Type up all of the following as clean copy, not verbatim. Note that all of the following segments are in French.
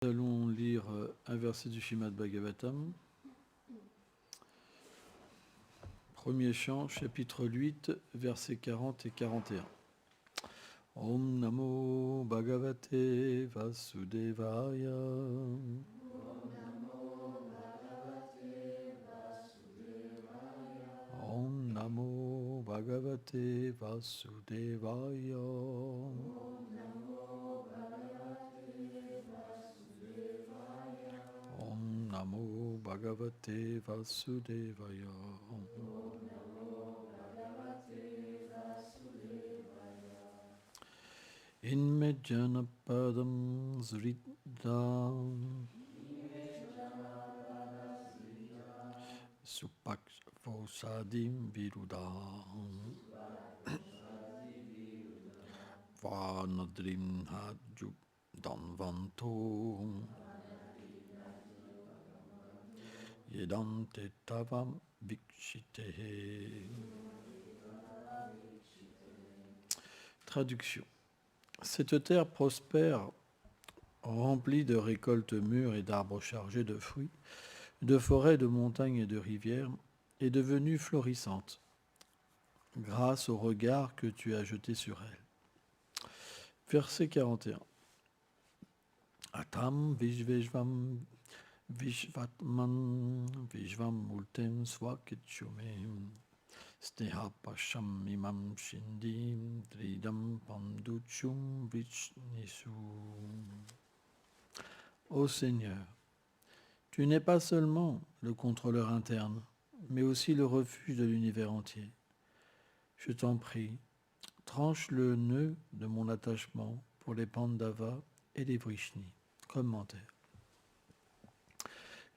Nous allons lire un verset du Srimad Bhagavatam. Premier chant, chapitre 8, versets 40 et 41. Om Namo Bhagavate Vasudevaya. Om Namo Bhagavate Vasudevaya. Om Namo Bhagavate Vasudevaya. Inmejjanapadam Zridam Supakvosadim Virudam Vanadrim Hadjub Danvanto Yedante Tavam Vikshite. Traduction. Cette terre prospère, remplie de récoltes mûres et d'arbres chargés de fruits, de forêts, de montagnes et de rivières, est devenue florissante, grâce au regard que tu as jeté sur elle. Verset 41. Atam Vishveshvam Vishvatman Vishvam Multem Swakitchumem Sneha Pasham Imam Shindim Dridam Panduchum Vichnisu. Ô Seigneur, tu n'es pas seulement le contrôleur interne, mais aussi le refuge de l'univers entier. Je t'en prie, tranche le nœud de mon attachement pour les Pandavas et les Vrishnis. Commentaire.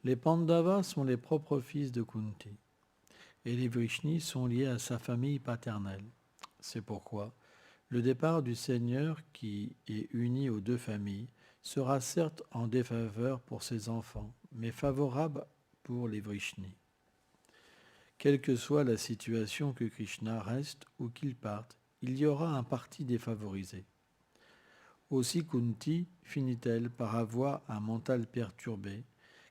Les Pandavas sont les propres fils de Kunti, et les Vrishnis sont liés à sa famille paternelle. C'est pourquoi le départ du Seigneur, qui est uni aux deux familles, sera certes en défaveur pour ses enfants, mais favorable pour les Vrishnis. Quelle que soit la situation que Krishna reste ou qu'il parte, il y aura un parti défavorisé. Aussi Kunti finit-elle par avoir un mental perturbé,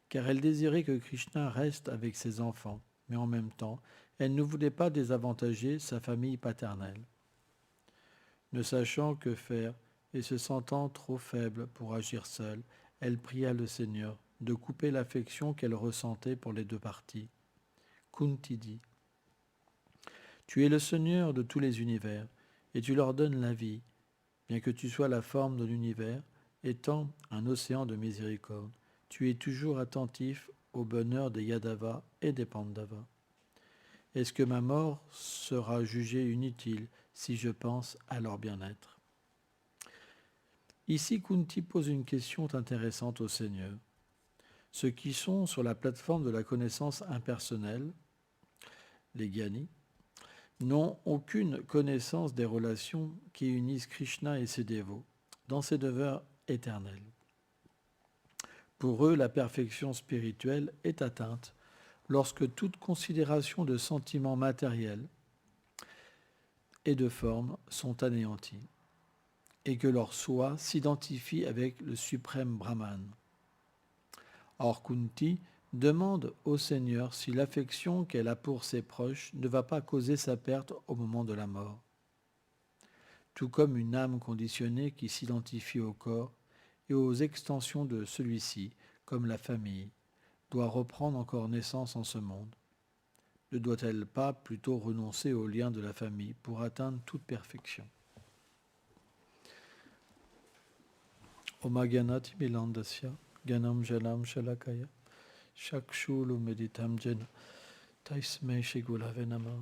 car elle désirait que Krishna reste avec ses enfants, mais en même temps, elle ne voulait pas désavantager sa famille paternelle. Ne sachant que faire et se sentant trop faible pour agir seule, elle pria le Seigneur de couper l'affection qu'elle ressentait pour les deux parties. Kunti dit : Tu es le Seigneur de tous les univers, et tu leur donnes la vie, bien que tu sois la forme de l'univers, étant un océan de miséricorde. Tu es toujours attentif au bonheur des Yadavas et des Pandavas. Est-ce que ma mort sera jugée inutile si je pense à leur bien-être ? Ici, Kunti pose une question intéressante au Seigneur. Ceux qui sont sur la plateforme de la connaissance impersonnelle, les Gyanis, n'ont aucune connaissance des relations qui unissent Krishna et ses dévots dans ses devoirs éternels. Pour eux, la perfection spirituelle est atteinte lorsque toute considération de sentiments matériels et de formes sont anéantis et que leur soi s'identifie avec le suprême Brahman. Or, Kunti demande au Seigneur si l'affection qu'elle a pour ses proches ne va pas causer sa perte au moment de la mort. Tout comme une âme conditionnée qui s'identifie au corps et aux extensions de celui-ci, comme la famille, doit reprendre encore naissance en ce monde. Ne doit-elle pas plutôt renoncer aux liens de la famille pour atteindre toute perfection ? Omaganati Milandasya, Ganam Jalam Shalakaya, Shakshulu Meditam Jena, Taisme Shigulave Nama,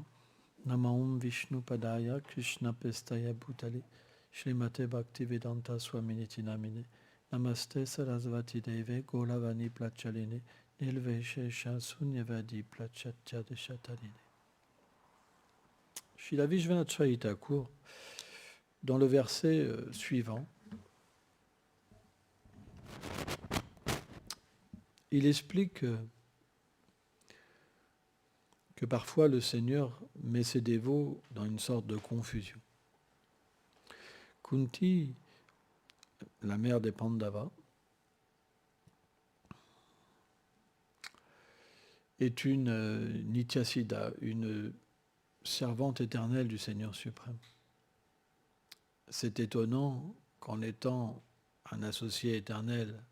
Namaum Vishnu Padaya, Krishna Pestaya Bhutale, Shrimate Bhaktivedanta Swaminiti Namine, Namaste Sarasvati Deve, Golavani Plachaline, Nilveshesha Sunyavadi Plachatya Deshatarine. Srila Vishwanath Chaitanya Thakur, dans le verset suivant, il explique que parfois le Seigneur met ses dévots dans une sorte de confusion. Kunti, la mère des Pandavas, est une Nityasiddha, une servante éternelle du Seigneur suprême. C'est étonnant qu'en étant un associé éternel,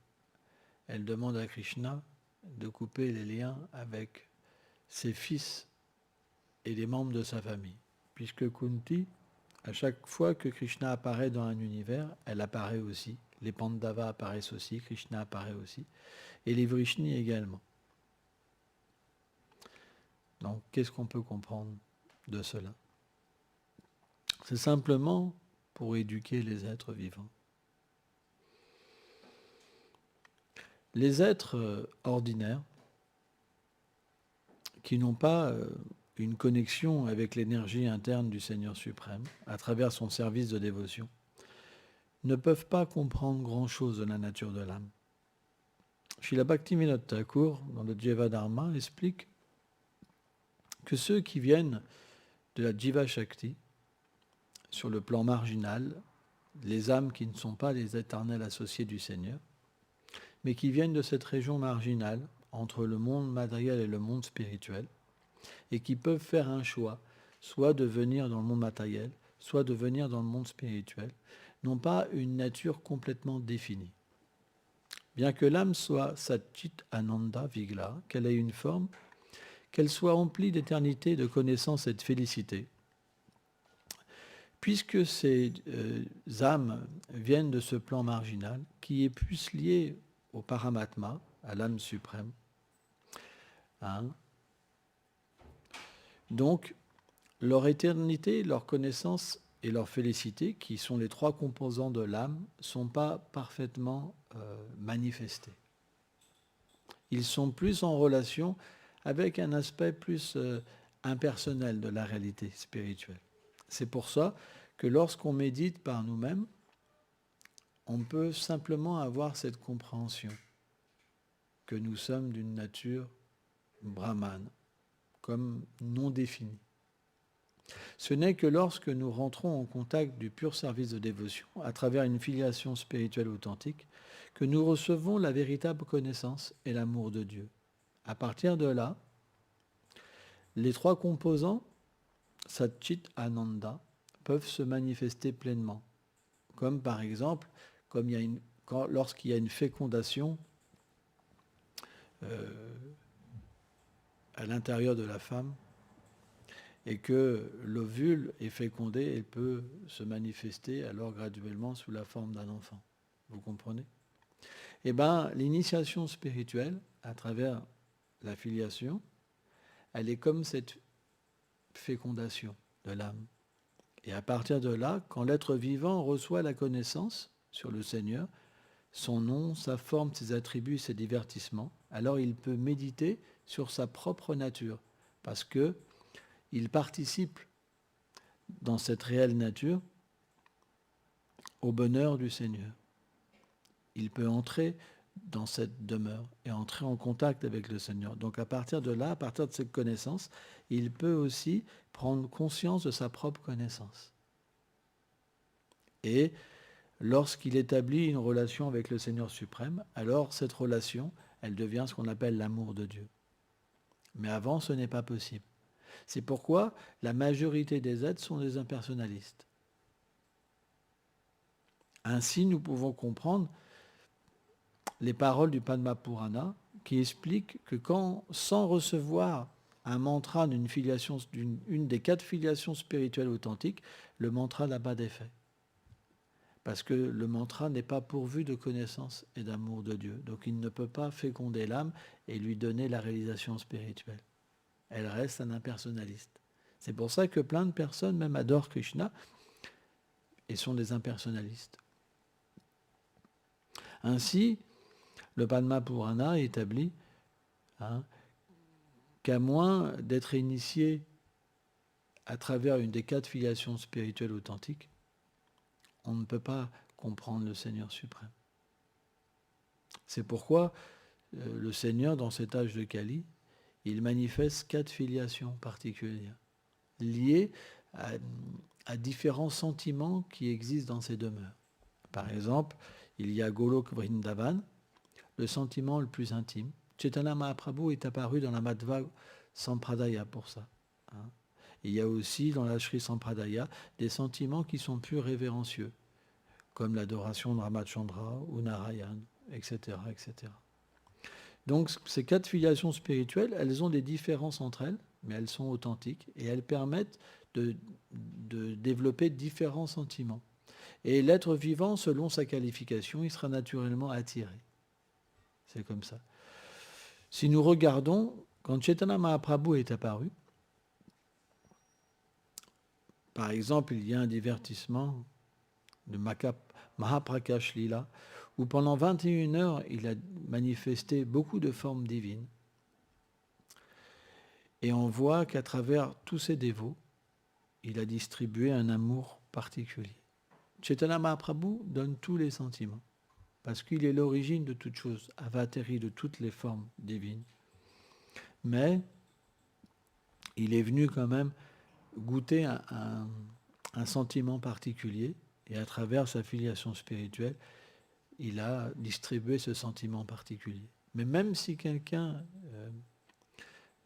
elle demande à Krishna de couper les liens avec ses fils et les membres de sa famille. Puisque Kunti, à chaque fois que Krishna apparaît dans un univers, elle apparaît aussi. Les Pandavas apparaissent aussi, Krishna apparaît aussi, et les Vrishnis également. Donc, qu'est-ce qu'on peut comprendre de cela? C'est simplement pour éduquer les êtres vivants. Les êtres ordinaires, qui n'ont pas une connexion avec l'énergie interne du Seigneur suprême, à travers son service de dévotion, ne peuvent pas comprendre grand-chose de la nature de l'âme. Srila Bhaktivinoda Thakur, dans le Jiva Dharma, explique que ceux qui viennent de la Jiva Shakti, sur le plan marginal, les âmes qui ne sont pas les éternels associés du Seigneur, mais qui viennent de cette région marginale, entre le monde matériel et le monde spirituel, et qui peuvent faire un choix, soit de venir dans le monde matériel, soit de venir dans le monde spirituel, n'ont pas une nature complètement définie. Bien que l'âme soit Satchit Ananda Vigla, qu'elle ait une forme, qu'elle soit remplie d'éternité, de connaissance et de félicité, puisque ces âmes viennent de ce plan marginal, qui est plus lié au Paramatma, à l'âme suprême, donc, leur éternité, leur connaissance et leur félicité, qui sont les trois composants de l'âme, ne sont pas parfaitement manifestés. Ils sont plus en relation avec un aspect plus impersonnel de la réalité spirituelle. C'est pour ça que lorsqu'on médite par nous-mêmes, on peut simplement avoir cette compréhension que nous sommes d'une nature brahmane, comme non définie. Ce n'est que lorsque nous rentrons en contact du pur service de dévotion, à travers une filiation spirituelle authentique, que nous recevons la véritable connaissance et l'amour de Dieu. À partir de là, les trois composants, Satchit Ananda, peuvent se manifester pleinement. Comme par exemple, lorsqu'il y a une fécondation à l'intérieur de la femme, et que l'ovule est fécondé, et peut se manifester alors graduellement sous la forme d'un enfant. Vous comprenez? Eh bien, l'initiation spirituelle, à travers la filiation, elle est comme cette fécondation de l'âme. Et à partir de là, quand l'être vivant reçoit la connaissance sur le Seigneur, son nom, sa forme, ses attributs, ses divertissements, alors il peut méditer sur sa propre nature, parce que il participe dans cette réelle nature au bonheur du Seigneur. Il peut entrer dans cette demeure et entrer en contact avec le Seigneur. Donc à partir de là, à partir de cette connaissance, il peut aussi prendre conscience de sa propre connaissance. Et lorsqu'il établit une relation avec le Seigneur suprême, alors cette relation, elle devient ce qu'on appelle l'amour de Dieu. Mais avant, ce n'est pas possible. C'est pourquoi la majorité des êtres sont des impersonnalistes. Ainsi, nous pouvons comprendre les paroles du Padma Purana qui expliquent que sans recevoir un mantra d'une des 4 filiations spirituelles authentiques, le mantra n'a pas d'effet. Parce que le mantra n'est pas pourvu de connaissance et d'amour de Dieu. Donc il ne peut pas féconder l'âme et lui donner la réalisation spirituelle. Elle reste un impersonnaliste. C'est pour ça que plein de personnes même adorent Krishna et sont des impersonnalistes. Ainsi, le Padma Purana établit qu'à moins d'être initié à travers une des 4 filiations spirituelles authentiques, on ne peut pas comprendre le Seigneur suprême. C'est pourquoi le Seigneur, dans cet âge de Kali, il manifeste 4 filiations particulières, liées à différents sentiments qui existent dans ces demeures. Par exemple, il y a Golok Vrindavan, le sentiment le plus intime, Chaitanya Mahaprabhu est apparu dans la Madhva Sampradaya pour ça. Hein. Il y a aussi dans la Sri Sampradaya des sentiments qui sont plus révérencieux, comme l'adoration de Ramachandra ou Narayan, etc., etc. Donc ces 4 filiations spirituelles, elles ont des différences entre elles, mais elles sont authentiques et elles permettent de développer différents sentiments. Et l'être vivant, selon sa qualification, il sera naturellement attiré. C'est comme ça. Si nous regardons, quand Chaitanya Mahaprabhu est apparu, par exemple, il y a un divertissement de Mahaprakash Lila, où pendant 21 heures, il a manifesté beaucoup de formes divines. Et on voit qu'à travers tous ses dévots, il a distribué un amour particulier. Chaitanya Mahaprabhu donne tous les sentiments, parce qu'il est l'origine de toute chose, avatari de toutes les formes divines. Mais il est venu quand même goûter un sentiment particulier, et à travers sa filiation spirituelle, il a distribué ce sentiment particulier. Mais même si quelqu'un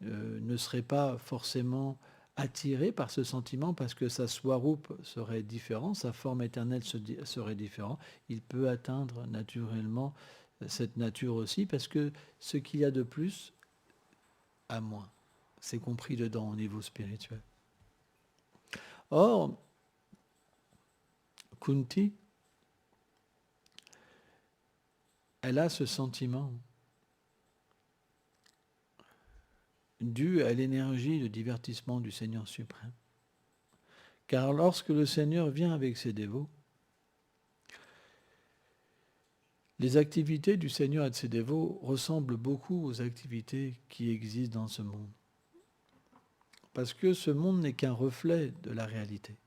ne serait pas forcément attiré par ce sentiment, parce que sa swarup serait différent, sa forme éternelle serait différente, il peut atteindre naturellement cette nature aussi, parce que ce qu'il y a de plus a moins. C'est compris dedans au niveau spirituel. Or, Kunti, elle a ce sentiment dû à l'énergie de divertissement du Seigneur suprême. Car lorsque le Seigneur vient avec ses dévots, les activités du Seigneur et de ses dévots ressemblent beaucoup aux activités qui existent dans ce monde. Parce que ce monde n'est qu'un reflet de la réalité.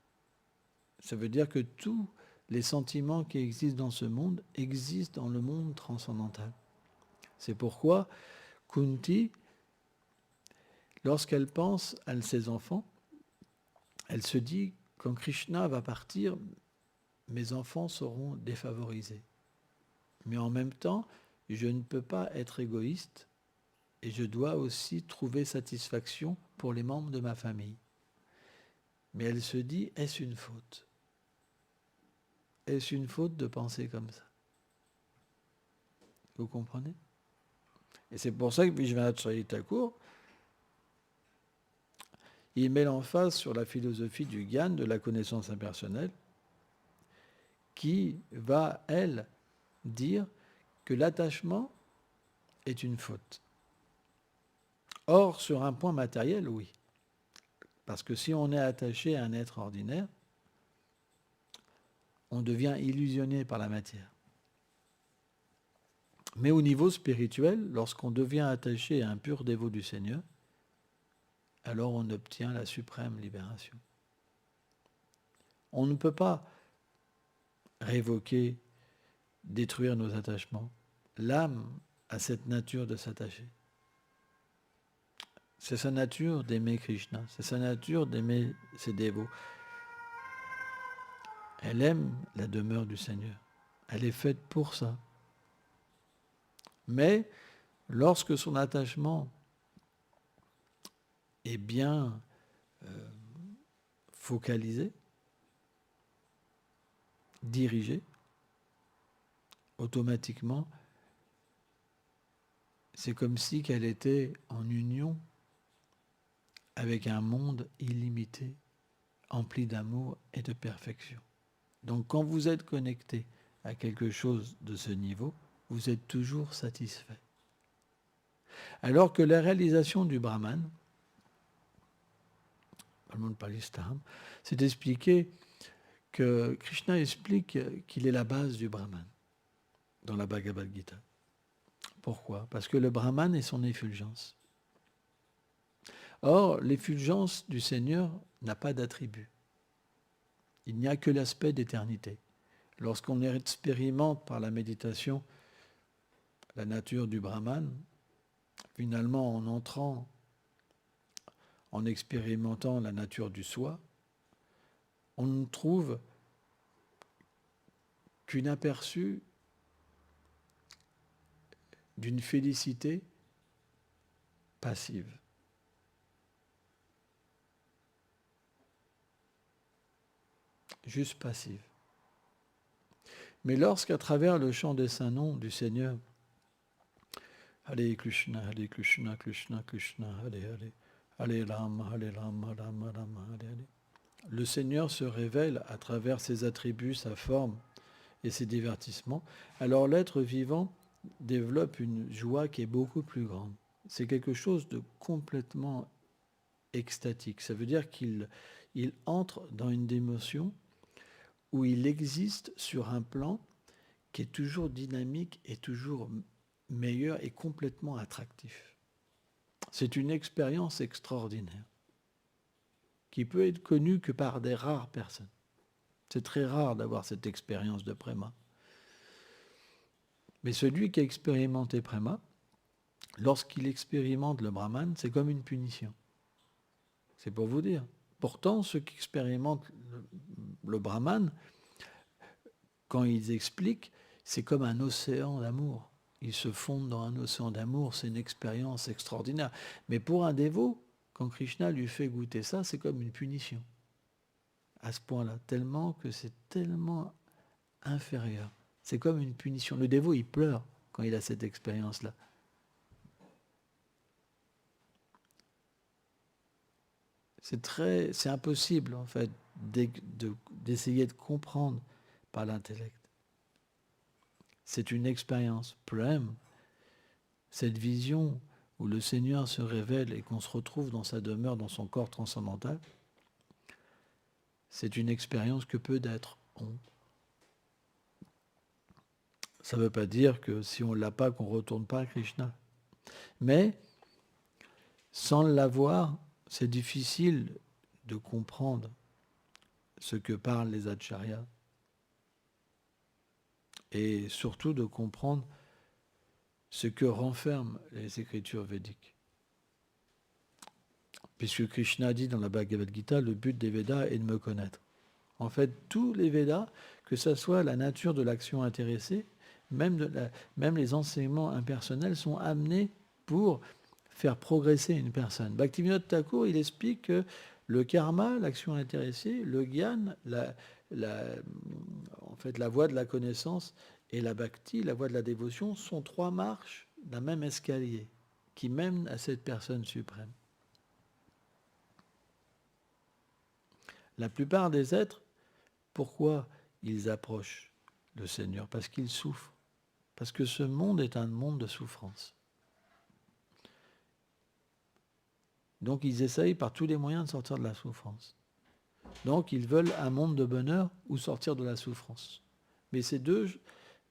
Ça veut dire que tous les sentiments qui existent dans ce monde existent dans le monde transcendantal. C'est pourquoi Kunti, lorsqu'elle pense à ses enfants, elle se dit, quand Krishna va partir, mes enfants seront défavorisés. Mais en même temps, je ne peux pas être égoïste et je dois aussi trouver satisfaction pour les membres de ma famille. Mais elle se dit, est-ce une faute ? Est-ce une faute de penser comme ça ? Vous comprenez ? Et c'est pour ça que Vishwanath Chakravarti Thakur, il met l'emphase sur la philosophie du Gyan, de la connaissance impersonnelle, qui va, elle, dire que l'attachement est une faute. Or, sur un point matériel, oui. Parce que si on est attaché à un être ordinaire, on devient illusionné par la matière. Mais au niveau spirituel, lorsqu'on devient attaché à un pur dévot du Seigneur, alors on obtient la suprême libération. On ne peut pas révoquer, détruire nos attachements. L'âme a cette nature de s'attacher. C'est sa nature d'aimer Krishna, c'est sa nature d'aimer ses dévots. Elle aime la demeure du Seigneur. Elle est faite pour ça. Mais lorsque son attachement est bien focalisé, dirigé, automatiquement, c'est comme si qu'elle était en union avec un monde illimité, empli d'amour et de perfection. Donc quand vous êtes connecté à quelque chose de ce niveau, vous êtes toujours satisfait. Alors que la réalisation du Brahman, c'est d'expliquer que Krishna explique qu'il est la base du Brahman dans la Bhagavad Gita. Pourquoi ? Parce que le Brahman est son effulgence. Or, l'effulgence du Seigneur n'a pas d'attribut. Il n'y a que l'aspect d'éternité. Lorsqu'on expérimente par la méditation la nature du Brahman, finalement en entrant, en expérimentant la nature du soi, on ne trouve qu'un aperçu d'une félicité passive. Juste passive. Mais lorsqu'à travers le chant des saints noms du Seigneur, Hare Krishna, Krishna, Krishna, Hare Hare, Hare Rama, Rama, Rama, Hare Hare, le Seigneur se révèle à travers ses attributs, sa forme et ses divertissements, alors l'être vivant développe une joie qui est beaucoup plus grande. C'est quelque chose de complètement extatique. Ça veut dire qu'il entre dans une émotion où il existe sur un plan qui est toujours dynamique et toujours meilleur et complètement attractif. C'est une expérience extraordinaire qui peut être connue que par des rares personnes. C'est très rare d'avoir cette expérience de Prema. Mais celui qui a expérimenté Prema, lorsqu'il expérimente le Brahman, c'est comme une punition. C'est pour vous dire. Pourtant, ceux qui expérimentent le Brahman, quand ils expliquent, c'est comme un océan d'amour. Ils se fondent dans un océan d'amour, c'est une expérience extraordinaire. Mais pour un dévot, quand Krishna lui fait goûter ça, c'est comme une punition. À ce point-là, tellement que c'est tellement inférieur. C'est comme une punition. Le dévot, il pleure quand il a cette expérience-là. C'est impossible, en fait, d'essayer de comprendre par l'intellect. C'est une expérience. Prem, cette vision où le Seigneur se révèle et qu'on se retrouve dans sa demeure, dans son corps transcendantal, c'est une expérience que peu d'êtres ont. Ça ne veut pas dire que si on ne l'a pas, qu'on ne retourne pas à Krishna. Mais, sans l'avoir, c'est difficile de comprendre ce que parlent les acharyas. Et surtout de comprendre ce que renferment les écritures védiques. Puisque Krishna dit dans la Bhagavad Gita, le but des Védas est de me connaître. En fait, tous les Védas, que ce soit la nature de l'action intéressée, même les enseignements impersonnels sont amenés pour faire progresser une personne. Bhaktivinoda Thakur, il explique que le karma, l'action intéressée, le gyan, en fait, la voie de la connaissance, et la bhakti, la voie de la dévotion, sont trois marches d'un même escalier qui mènent à cette personne suprême. La plupart des êtres, pourquoi ils approchent le Seigneur? Parce qu'ils souffrent. Parce que ce monde est un monde de souffrance. Donc ils essayent par tous les moyens de sortir de la souffrance. Donc ils veulent un monde de bonheur ou sortir de la souffrance. Mais ces deux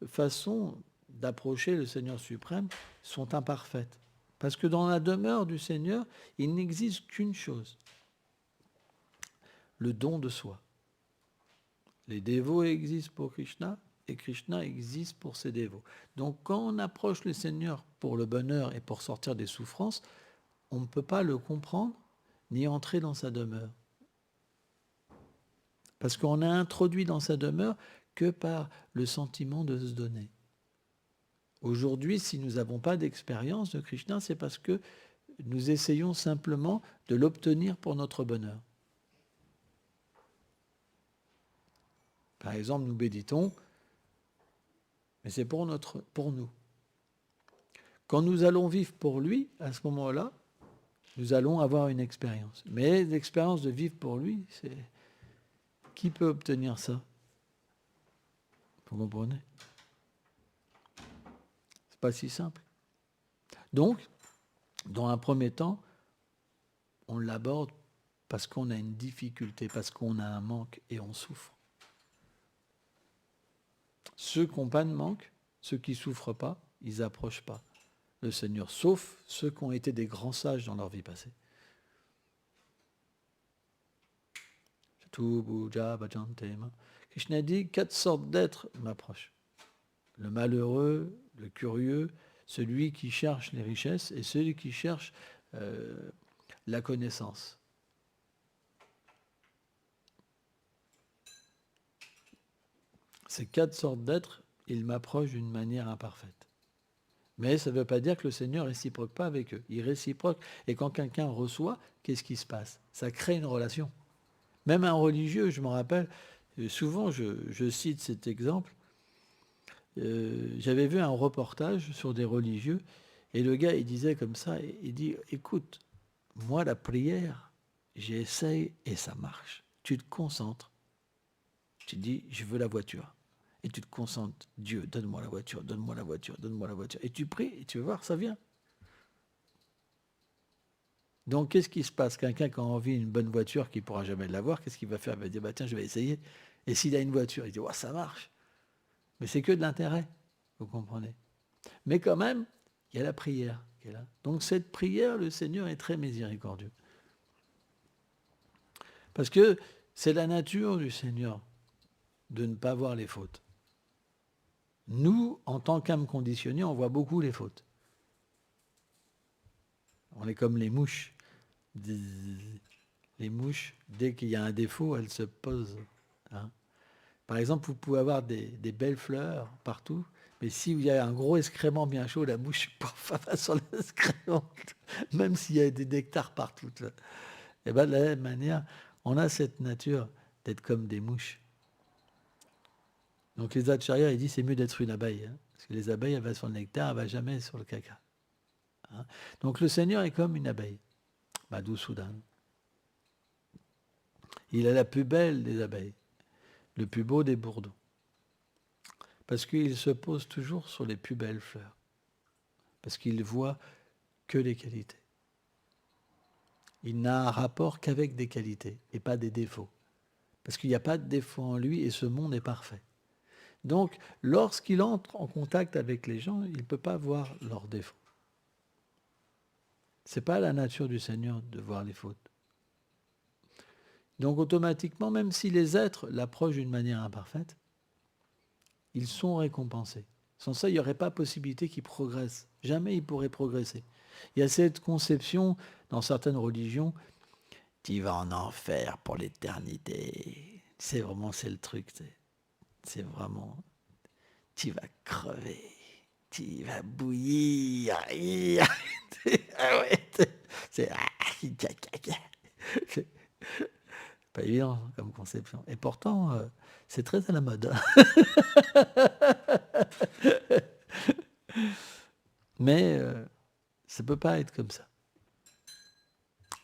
façons d'approcher le Seigneur suprême sont imparfaites. Parce que dans la demeure du Seigneur, il n'existe qu'une chose, le don de soi. Les dévots existent pour Krishna et Krishna existe pour ses dévots. Donc quand on approche le Seigneur pour le bonheur et pour sortir des souffrances, on ne peut pas le comprendre ni entrer dans sa demeure. Parce qu'on n'a introduit dans sa demeure que par le sentiment de se donner. Aujourd'hui, si nous n'avons pas d'expérience de Krishna, c'est parce que nous essayons simplement de l'obtenir pour notre bonheur. Par exemple, nous méditons, mais c'est pour nous. Quand nous allons vivre pour lui, à ce moment-là, nous allons avoir une expérience. Mais l'expérience de vivre pour lui, c'est... Qui peut obtenir ça? Vous comprenez? C'est pas si simple. Donc, dans un premier temps, on l'aborde parce qu'on a une difficulté, parce qu'on a un manque et on souffre. Ceux qui n'ont pas de manque, ceux qui ne souffrent pas, ils n'approchent pas le Seigneur, sauf ceux qui ont été des grands sages dans leur vie passée. Krishna dit 4 sortes d'êtres m'approchent. Le malheureux, le curieux, celui qui cherche les richesses et celui qui cherche la connaissance. Ces 4 sortes d'êtres, ils m'approchent d'une manière imparfaite. Mais ça ne veut pas dire que le Seigneur ne réciproque pas avec eux. Il réciproque. Et quand quelqu'un reçoit, qu'est-ce qui se passe? Ça crée une relation. Même un religieux, je me rappelle, souvent je cite cet exemple, j'avais vu un reportage sur des religieux, et le gars, il disait comme ça, il dit, écoute, moi, la prière, j'essaye et ça marche. Tu te concentres. Tu dis, je veux la voiture. Et tu te concentres. Dieu, donne-moi la voiture, donne-moi la voiture, donne-moi la voiture. Et tu pries, et tu vas voir, ça vient. Donc, qu'est-ce qui se passe? Quelqu'un qui a envie d'une bonne voiture, qui ne pourra jamais l'avoir, qu'est-ce qu'il va faire? Il va dire, bah, tiens, je vais essayer. Et s'il a une voiture, il dit, ouais, ça marche. Mais c'est que de l'intérêt, vous comprenez? Mais quand même, il y a la prière qui est là. Donc, cette prière, le Seigneur est très miséricordieux. Parce que c'est la nature du Seigneur de ne pas voir les fautes. Nous, en tant qu'âme conditionnée, on voit beaucoup les fautes. On est comme les mouches. Les mouches, dès qu'il y a un défaut, elles se posent. Hein. Par exemple, vous pouvez avoir des belles fleurs partout, mais s'il y a un gros excrément bien chaud, la mouche va sur l'excrément, même s'il y a des nectars partout. Et bien de la même manière, on a cette nature d'être comme des mouches. Donc les acharya, il dit c'est mieux d'être une abeille, hein, parce que les abeilles, elles vont sur le nectar, elles ne vont jamais sur le caca. Hein. Donc le Seigneur est comme une abeille, Madhusudana. Il est la plus belle des abeilles, le plus beau des bourdons. Parce qu'il se pose toujours sur les plus belles fleurs. Parce qu'il voit que les qualités. Il n'a un rapport qu'avec des qualités et pas des défauts. Parce qu'il n'y a pas de défaut en lui et ce monde est parfait. Donc, lorsqu'il entre en contact avec les gens, il ne peut pas voir leurs défauts. Ce n'est pas la nature du Seigneur de voir les fautes. Donc, automatiquement, même si les êtres l'approchent d'une manière imparfaite, ils sont récompensés. Sans ça, il n'y aurait pas possibilité qu'ils progressent. Jamais ils pourraient progresser. Il y a cette conception dans certaines religions, tu vas en enfer pour l'éternité. C'est le truc. C'est vraiment, tu vas crever, tu vas bouillir. Ah ouais, c'est pas évident comme conception. Et pourtant, c'est très à la mode. Mais ça ne peut pas être comme ça.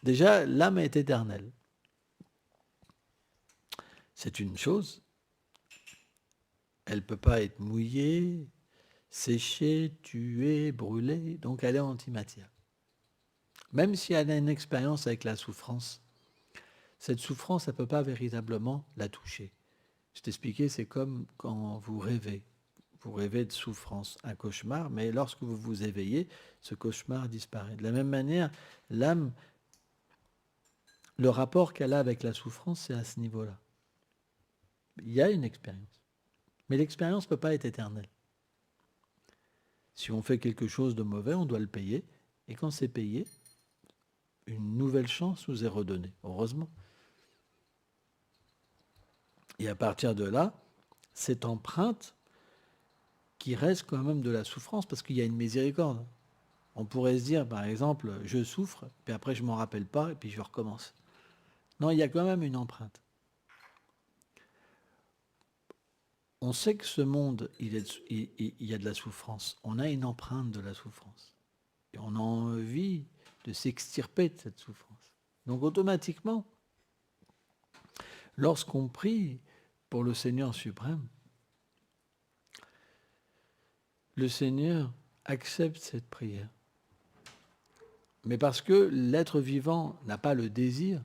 Déjà, l'âme est éternelle. C'est une chose. Elle ne peut pas être mouillée, séchée, tuée, brûlée. Donc elle est antimatière. Même si elle a une expérience avec la souffrance, cette souffrance, elle ne peut pas véritablement la toucher. Je t'expliquais, c'est comme quand vous rêvez. Vous rêvez de souffrance, un cauchemar, mais lorsque vous vous éveillez, ce cauchemar disparaît. De la même manière, l'âme, le rapport qu'elle a avec la souffrance, c'est à ce niveau-là. Il y a une expérience. Mais l'expérience ne peut pas être éternelle. Si on fait quelque chose de mauvais, on doit le payer. Et quand c'est payé, une nouvelle chance nous est redonnée, heureusement. Et à partir de là, cette empreinte qui reste quand même de la souffrance, parce qu'il y a une miséricorde. On pourrait se dire, par exemple, je souffre, puis après je ne m'en rappelle pas, et puis je recommence. Non, il y a quand même une empreinte. On sait que ce monde, il y a de la souffrance. On a une empreinte de la souffrance. Et on a envie de s'extirper de cette souffrance. Donc automatiquement, lorsqu'on prie pour le Seigneur suprême, le Seigneur accepte cette prière. Mais parce que l'être vivant n'a pas le désir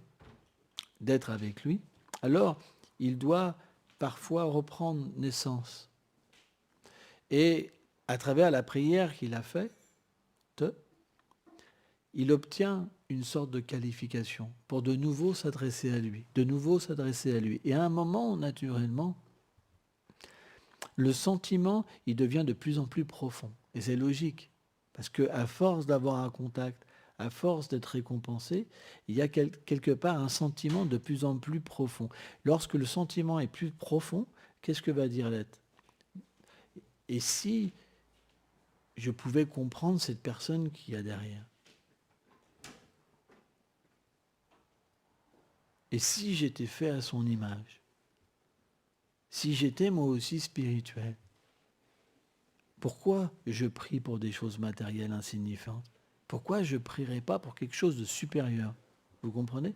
d'être avec lui, alors il doit parfois reprendre naissance. Et à travers la prière qu'il a faite, il obtient une sorte de qualification pour de nouveau s'adresser à lui, Et à un moment, naturellement, le sentiment, il devient de plus en plus profond. Et c'est logique, parce qu'à force d'avoir un contact, à force d'être récompensé, il y a quelque part un sentiment de plus en plus profond. Lorsque le sentiment est plus profond, qu'est-ce que va dire l'être? Et si je pouvais comprendre cette personne qu'il y a derrière. Et si j'étais fait à son image, si j'étais moi aussi spirituel, pourquoi je prie pour des choses matérielles insignifiantes? Pourquoi je ne prierais pas pour quelque chose de supérieur? Vous comprenez?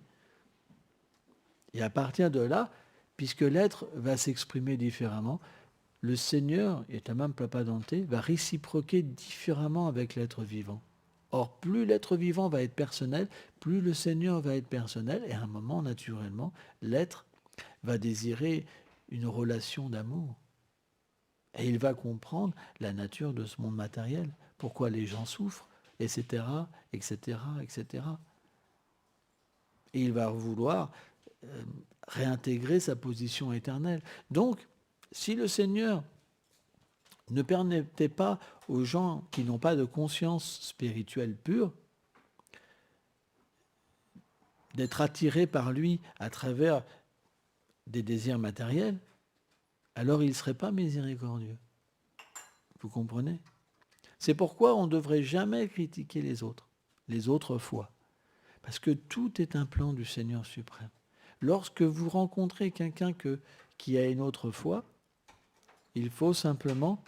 Et à partir de là, puisque l'être va s'exprimer différemment, le Seigneur, et Tamam Papadante, va réciproquer différemment avec l'être vivant. Or, plus l'être vivant va être personnel, plus le Seigneur va être personnel, et à un moment, naturellement, l'être va désirer une relation d'amour. Et il va comprendre la nature de ce monde matériel, pourquoi les gens souffrent, etc., etc., etc. Et il va vouloir réintégrer sa position éternelle. Donc, si le Seigneur ne permettait pas aux gens qui n'ont pas de conscience spirituelle pure d'être attirés par lui à travers des désirs matériels, alors il ne serait pas miséricordieux. Vous comprenez? C'est pourquoi on ne devrait jamais critiquer les autres foi. Parce que tout est un plan du Seigneur suprême. Lorsque vous rencontrez quelqu'un qui a une autre foi, il faut simplement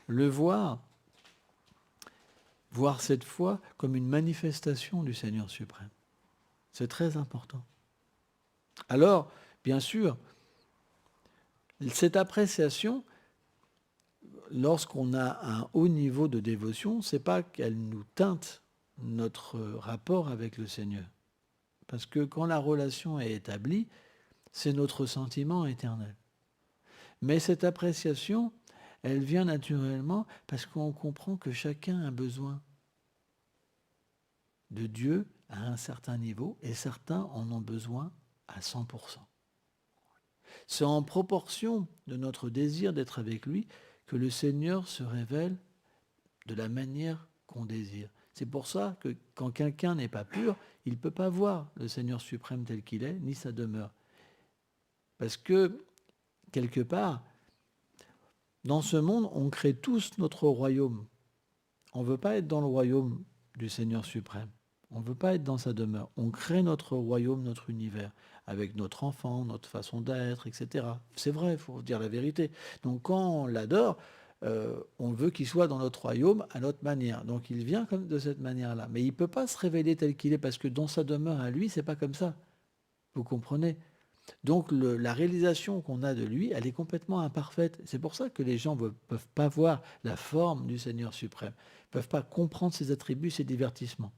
le voir cette foi comme une manifestation du Seigneur suprême. C'est très important. Alors, bien sûr, cette appréciation, lorsqu'on a un haut niveau de dévotion, c'est pas qu'elle nous teinte notre rapport avec le Seigneur. Parce que quand la relation est établie, c'est notre sentiment éternel. Mais cette appréciation, elle vient naturellement parce qu'on comprend que chacun a besoin de Dieu à un certain niveau et certains en ont besoin à 100%. C'est en proportion de notre désir d'être avec lui que le Seigneur se révèle de la manière qu'on désire. C'est pour ça que quand quelqu'un n'est pas pur, il ne peut pas voir le Seigneur suprême tel qu'il est, ni sa demeure. Parce que, quelque part, dans ce monde, on crée tous notre royaume. On ne veut pas être dans le royaume du Seigneur suprême. On ne veut pas être dans sa demeure. On crée notre royaume, notre univers, avec notre enfant, notre façon d'être, etc. C'est vrai, il faut dire la vérité. Donc quand on l'adore, on veut qu'il soit dans notre royaume à notre manière. Donc il vient comme de cette manière-là. Mais il ne peut pas se révéler tel qu'il est, parce que dans sa demeure à lui, c'est pas comme ça. Vous comprenez? Donc la réalisation qu'on a de lui, elle est complètement imparfaite. C'est pour ça que les gens ne peuvent pas voir la forme du Seigneur suprême, ne peuvent pas comprendre ses attributs, ses divertissements.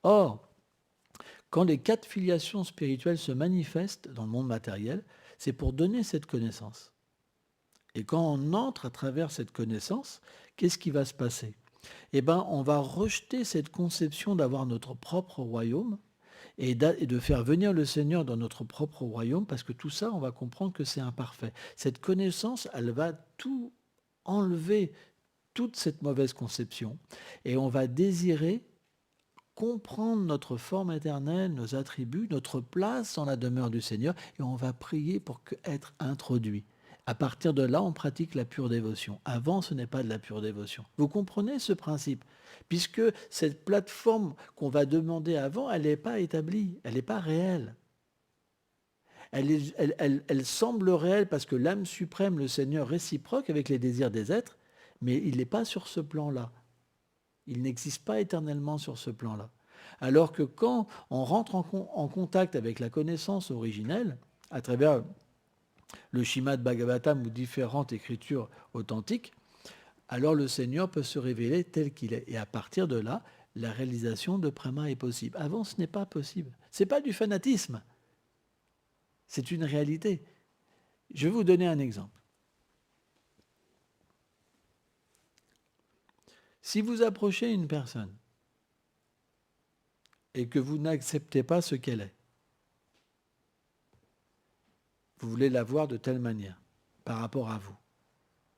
Or, quand les 4 filiations spirituelles se manifestent dans le monde matériel, c'est pour donner cette connaissance. Et quand on entre à travers cette connaissance, qu'est-ce qui va se passer? Eh bien, on va rejeter cette conception d'avoir notre propre royaume et de faire venir le Seigneur dans notre propre royaume, parce que tout ça, on va comprendre que c'est imparfait. Cette connaissance, elle va tout enlever, toute cette mauvaise conception, et on va désirer comprendre notre forme éternelle, nos attributs, notre place dans la demeure du Seigneur, et on va prier pour être introduit. À partir de là, on pratique la pure dévotion. Avant, ce n'est pas de la pure dévotion. Vous comprenez ce principe? Puisque cette plateforme qu'on va demander avant, elle n'est pas établie, elle n'est pas réelle. Elle semble réelle parce que l'âme suprême, le Seigneur, réciproque avec les désirs des êtres, mais il n'est pas sur ce plan-là. Il n'existe pas éternellement sur ce plan-là. Alors que quand on rentre en contact avec la connaissance originelle, à travers le Srimad Bhagavatam ou différentes écritures authentiques, alors le Seigneur peut se révéler tel qu'il est. Et à partir de là, la réalisation de Prema est possible. Avant, ce n'est pas possible. Ce n'est pas du fanatisme. C'est une réalité. Je vais vous donner un exemple. Si vous approchez une personne et que vous n'acceptez pas ce qu'elle est, vous voulez la voir de telle manière par rapport à vous,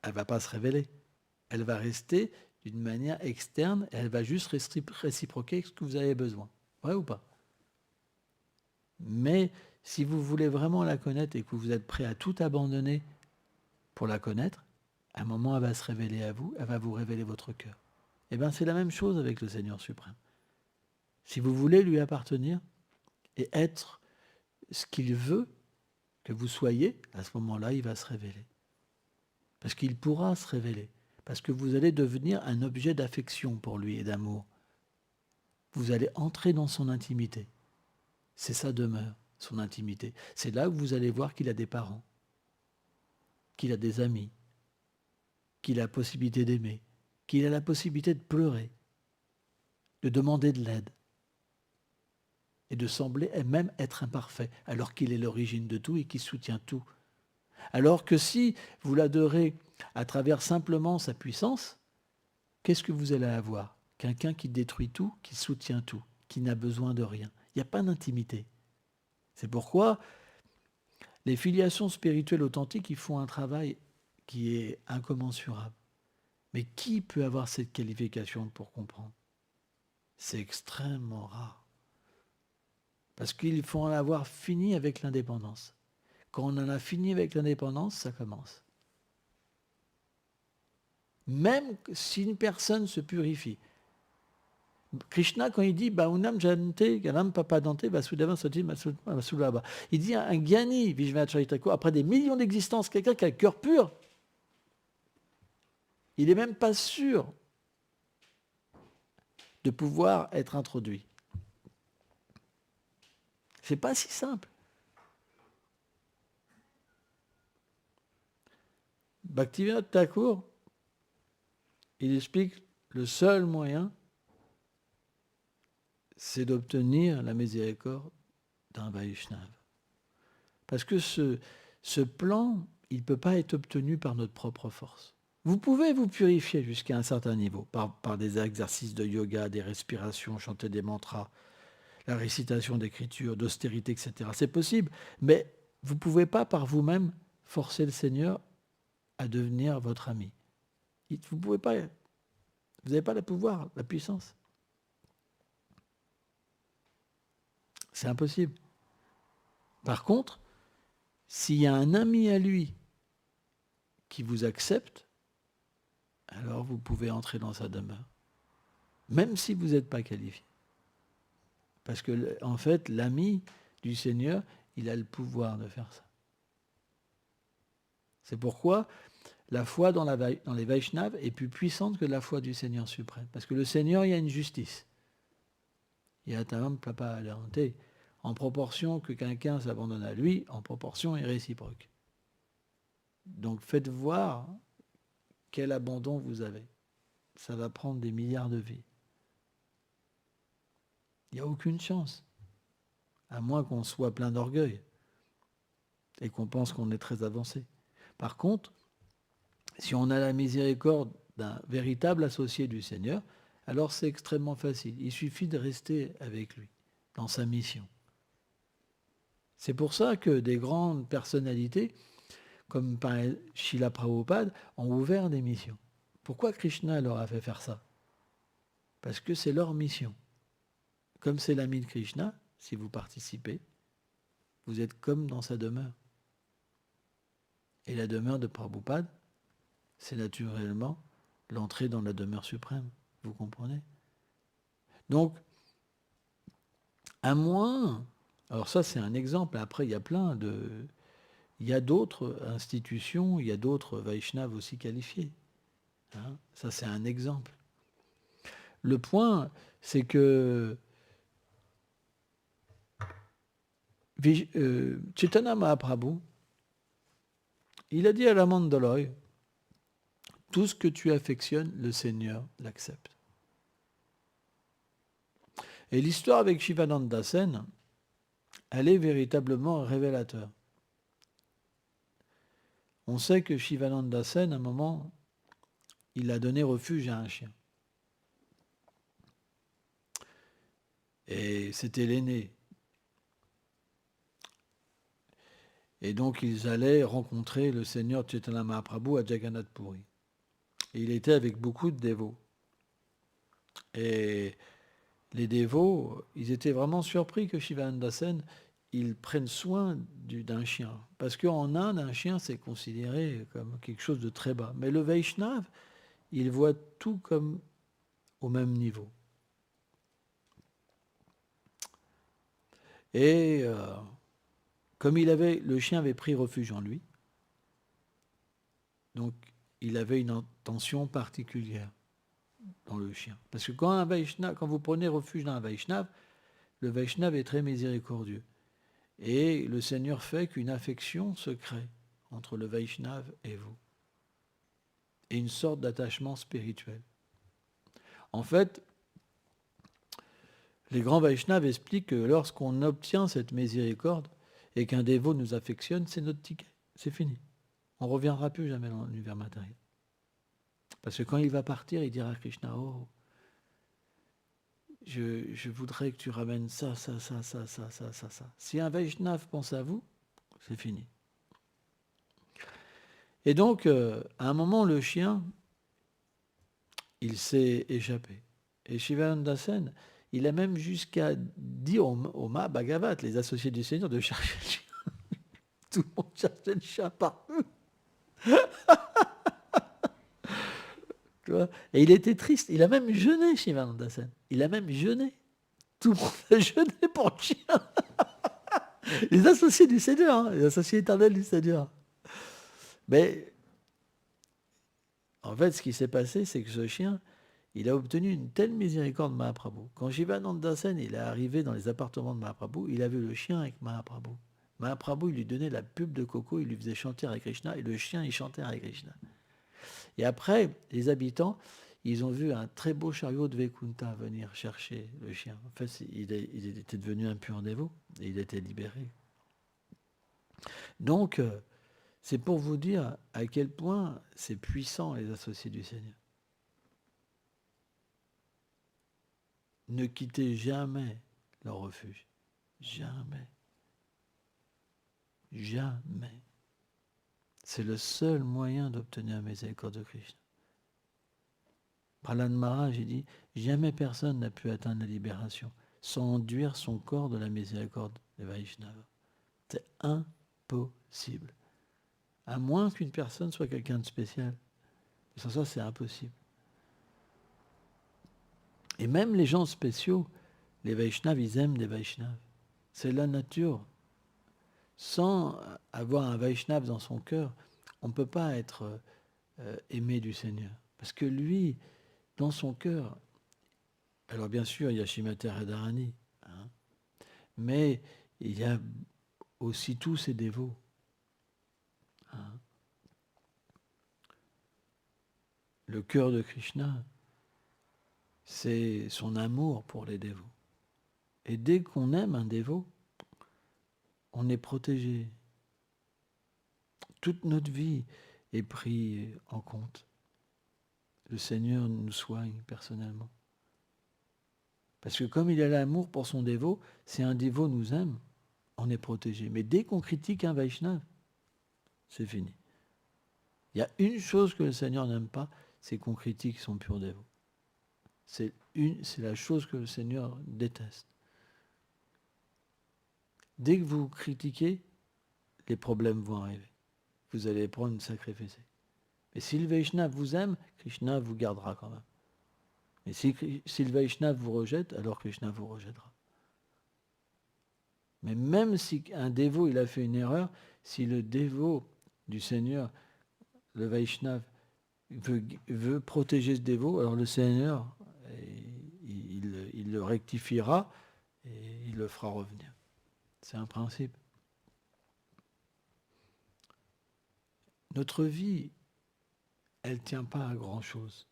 elle ne va pas se révéler. Elle va rester d'une manière externe et elle va juste réciproquer ce que vous avez besoin. Vrai ou pas? Mais si vous voulez vraiment la connaître et que vous êtes prêt à tout abandonner pour la connaître, À un moment, elle va se révéler à vous, elle va vous révéler votre cœur. Eh bien, c'est la même chose avec le Seigneur suprême. Si vous voulez lui appartenir et être ce qu'il veut que vous soyez, à ce moment-là, il va se révéler. Parce qu'il pourra se révéler. Parce que vous allez devenir un objet d'affection pour lui et d'amour. Vous allez entrer dans son intimité. C'est sa demeure, son intimité. C'est là où vous allez voir qu'il a des parents, qu'il a des amis, qu'il a la possibilité d'aimer, qu'il a la possibilité de pleurer, de demander de l'aide et de sembler même être imparfait, alors qu'il est l'origine de tout et qui soutient tout. Alors que si vous l'adorez à travers simplement sa puissance, qu'est-ce que vous allez avoir? Quelqu'un qui détruit tout, qui soutient tout, qui n'a besoin de rien. Il n'y a pas d'intimité. C'est pourquoi les filiations spirituelles authentiques, ils font un travail qui est incommensurable. Mais qui peut avoir cette qualification pour comprendre? C'est extrêmement rare. Parce qu'il faut en avoir fini avec l'indépendance. Quand on en a fini avec l'indépendance, ça commence. Même si une personne se purifie. Krishna, quand il dit Baunam Jante, Ganam Papadante, Vasudeva Sati Masulaba, il dit un gyani, Vishvacharitaku, après des millions d'existences, quelqu'un qui a le cœur pur, il n'est même pas sûr de pouvoir être introduit. C'est pas si simple. Bhaktivinoda Thakur, il explique le seul moyen, c'est d'obtenir la miséricorde d'un Vaishnav. Parce que ce plan, il ne peut pas être obtenu par notre propre force. Vous pouvez vous purifier jusqu'à un certain niveau, par des exercices de yoga, des respirations, chanter des mantras, la récitation d'écriture, d'austérité, etc. C'est possible, mais vous ne pouvez pas par vous-même forcer le Seigneur à devenir votre ami. Vous ne pouvez pas, vous n'avez pas le pouvoir, la puissance. C'est impossible. Par contre, s'il y a un ami à lui qui vous accepte, alors vous pouvez entrer dans sa demeure, même si vous n'êtes pas qualifié. Parce que, en fait, l'ami du Seigneur, il a le pouvoir de faire ça. C'est pourquoi la foi dans les Vaishnavas est plus puissante que la foi du Seigneur suprême. Parce que le Seigneur, il y a une justice. Il y a un homme, papa, à la hanté. En proportion que quelqu'un s'abandonne à lui, en proportion est réciproque. Donc faites voir quel abandon vous avez. Ça va prendre des milliards de vies. Il n'y a aucune chance. À moins qu'on soit plein d'orgueil et qu'on pense qu'on est très avancé. Par contre, si on a la miséricorde d'un véritable associé du Seigneur, alors c'est extrêmement facile. Il suffit de rester avec lui, dans sa mission. C'est pour ça que des grandes personnalités, comme par Srila Prabhupada, ont ouvert des missions. Pourquoi Krishna leur a fait faire ça? Parce que c'est leur mission. Comme c'est l'ami de Krishna, si vous participez, vous êtes comme dans sa demeure. Et la demeure de Prabhupada, c'est naturellement l'entrée dans la demeure suprême. Vous comprenez? Donc, à moins... Alors ça, c'est un exemple. Après, il y a plein de... Il y a d'autres institutions, il y a d'autres Vaishnavas aussi qualifiés. Hein, ça, c'est un exemple. Le point, c'est que Chaitanya Mahaprabhu, il a dit à la Mandaloy, tout ce que tu affectionnes, le Seigneur l'accepte. Et l'histoire avec Shivananda Sen, elle est véritablement révélateur. On sait que Shivananda Sen, à un moment, il a donné refuge à un chien. Et c'était l'aîné. Et donc ils allaient rencontrer le Seigneur Chaitanya Mahaprabhu à Jagannath Puri. Et il était avec beaucoup de dévots. Et les dévots, ils étaient vraiment surpris que Shivananda Sen, ils prennent soin d'un chien. Parce qu'en Inde, un chien, c'est considéré comme quelque chose de très bas. Mais le Vaishnav, il voit tout comme au même niveau. Et comme le chien avait pris refuge en lui, donc il avait une intention particulière dans le chien. Parce que quand vous prenez refuge dans un Vaishnav, le Vaishnav est très miséricordieux. Et le Seigneur fait qu'une affection se crée entre le Vaishnav et vous. Et une sorte d'attachement spirituel. En fait, les grands Vaishnavas expliquent que lorsqu'on obtient cette miséricorde et qu'un dévot nous affectionne, c'est notre ticket. C'est fini. On ne reviendra plus jamais dans l'univers matériel. Parce que quand il va partir, il dira à Krishna, oh, je voudrais que tu ramènes ça. Si un Vaishnav pense à vous, c'est fini. Et donc, à un moment, le chien, il s'est échappé. Et Shivananda Sen, il a même jusqu'à dire au Bhagavat, les associés du Seigneur, de chercher le chien. Tout le monde cherchait le chien partout. Tu vois. Et il était triste. Il a même jeûné, Shivananda Sen. Il a même jeûné. Tout le monde a jeûné pour le chien. Les associés du Seigneur, hein, les associés éternels du Seigneur. Mais en fait, ce qui s'est passé, c'est que ce chien, il a obtenu une telle miséricorde de Mahaprabhu. Quand Shivananda Sen il est arrivé dans les appartements de Mahaprabhu, il a vu le chien avec Mahaprabhu. Mahaprabhu, il lui donnait la pub de coco, il lui faisait chanter Hare Krishna, et le chien, il chantait Hare Krishna. Et après, les habitants, ils ont vu un très beau chariot de Vaikuntha venir chercher le chien. En fait, il était devenu un pur dévot, et il était libéré. Donc, c'est pour vous dire à quel point c'est puissant, les associés du Seigneur. Ne quittez jamais leur refuge. Jamais. Jamais. C'est le seul moyen d'obtenir la miséricorde de Krishna. Prahlad Maharaj, il dit, jamais personne n'a pu atteindre la libération sans enduire son corps de la miséricorde de Vaishnava. C'est impossible. À moins qu'une personne soit quelqu'un de spécial. Sans ça, c'est impossible. Et même les gens spéciaux, les Vaishnavas, ils aiment des Vaishnavas. C'est la nature. Sans avoir un Vaishnava dans son cœur, on ne peut pas être aimé du Seigneur. Parce que lui, dans son cœur, alors bien sûr, il y a Shrimati Radharani, hein, mais il y a aussi tous ses dévots. Hein. Le cœur de Krishna, c'est son amour pour les dévots. Et dès qu'on aime un dévot, on est protégé. Toute notre vie est prise en compte. Le Seigneur nous soigne personnellement. Parce que comme il a l'amour pour son dévot, si un dévot nous aime, on est protégé. Mais dès qu'on critique un Vaishnava, c'est fini. Il y a une chose que le Seigneur n'aime pas, c'est qu'on critique son pur dévot. C'est la chose que le Seigneur déteste. Dès que vous critiquez, les problèmes vont arriver. Vous allez prendre une sacrée fessée. Mais si le Vaishnava vous aime, Krishna vous gardera quand même. Et si le Vaishnava vous rejette, alors Krishna vous rejettera. Mais même si un dévot il a fait une erreur, si le dévot du Seigneur, le Vaishnava, veut protéger ce dévot, alors le Seigneur, il le rectifiera et il le fera revenir. C'est un principe. Notre vie, elle ne tient pas à grand-chose.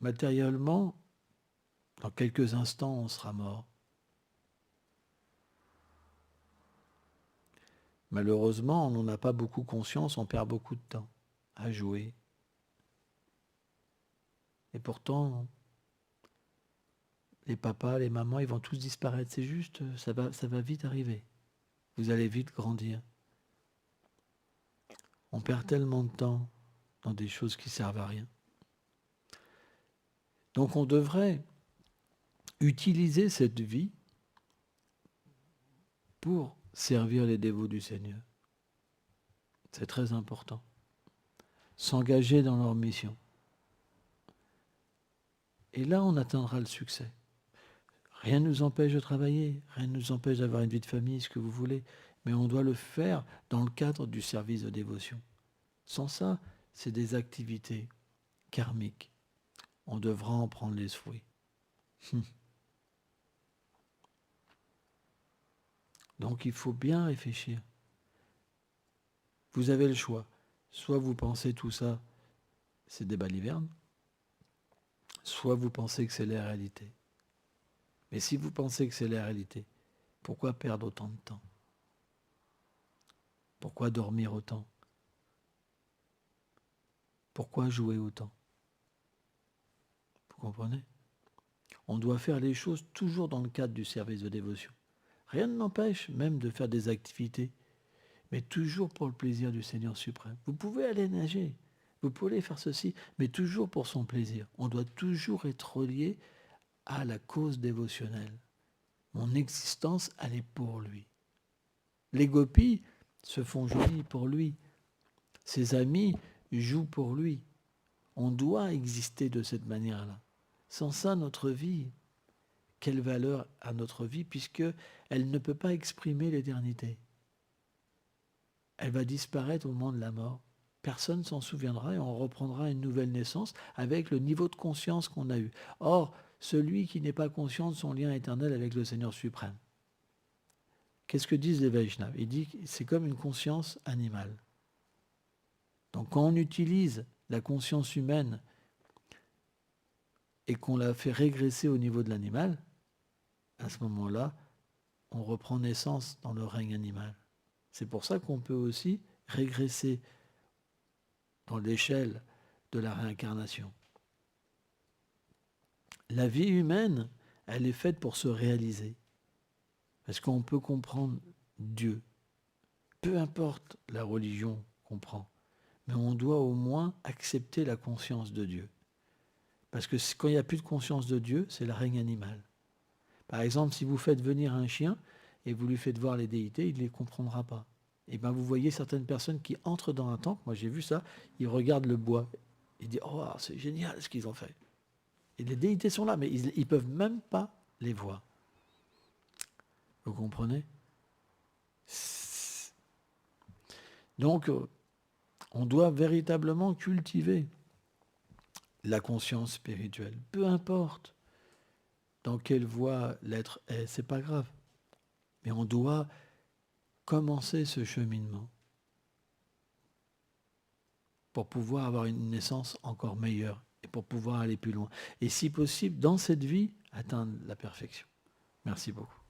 Matériellement, dans quelques instants, on sera mort. Malheureusement, on n'en a pas beaucoup conscience, on perd beaucoup de temps à jouer. Et pourtant, les papas, les mamans, ils vont tous disparaître. C'est juste, ça va vite arriver. Vous allez vite grandir. On perd tellement de temps dans des choses qui ne servent à rien. Donc on devrait utiliser cette vie pour servir les dévots du Seigneur. C'est très important. S'engager dans leur mission. Et là, on atteindra le succès. Rien ne nous empêche de travailler, rien ne nous empêche d'avoir une vie de famille, ce que vous voulez, mais on doit le faire dans le cadre du service de dévotion. Sans ça, c'est des activités karmiques. On devra en prendre les fruits. Donc il faut bien réfléchir. Vous avez le choix. Soit vous pensez tout ça, c'est des balivernes, soit vous pensez que c'est la réalité. Mais si vous pensez que c'est la réalité, pourquoi perdre autant de temps? Pourquoi dormir autant? Pourquoi jouer autant? Vous comprenez? On doit faire les choses toujours dans le cadre du service de dévotion. Rien ne m'empêche même de faire des activités, mais toujours pour le plaisir du Seigneur suprême. Vous pouvez aller nager, vous pouvez faire ceci, mais toujours pour son plaisir. On doit toujours être relié à la cause dévotionnelle. Mon existence, elle est pour lui. Les gopis se font jolies pour lui. Ses amis jouent pour lui. On doit exister de cette manière-là. Sans ça, notre vie, quelle valeur a notre vie, puisqu'elle ne peut pas exprimer l'éternité. Elle va disparaître au moment de la mort. Personne ne s'en souviendra et on reprendra une nouvelle naissance avec le niveau de conscience qu'on a eu. Or, celui qui n'est pas conscient de son lien éternel avec le Seigneur suprême, qu'est-ce que disent les Vaishnavas? Il dit que c'est comme une conscience animale. Donc quand on utilise la conscience humaine et qu'on la fait régresser au niveau de l'animal, à ce moment-là, on reprend naissance dans le règne animal. C'est pour ça qu'on peut aussi régresser dans l'échelle de la réincarnation. La vie humaine, elle est faite pour se réaliser. Parce qu'on peut comprendre Dieu. Peu importe la religion qu'on prend. Mais on doit au moins accepter la conscience de Dieu. Parce que quand il n'y a plus de conscience de Dieu, c'est le règne animal. Par exemple, si vous faites venir un chien et vous lui faites voir les déités, il ne les comprendra pas. Et bien vous voyez certaines personnes qui entrent dans un temple, moi j'ai vu ça, ils regardent le bois, ils disent « Oh, c'est génial ce qu'ils ont fait ». Et les déités sont là, mais ils ne peuvent même pas les voir. Vous comprenez? Donc, on doit véritablement cultiver la conscience spirituelle. Peu importe dans quelle voie l'être est, c'est pas grave. Mais on doit commencer ce cheminement pour pouvoir avoir une naissance encore meilleure et pour pouvoir aller plus loin. Et si possible, dans cette vie, atteindre la perfection. Merci beaucoup.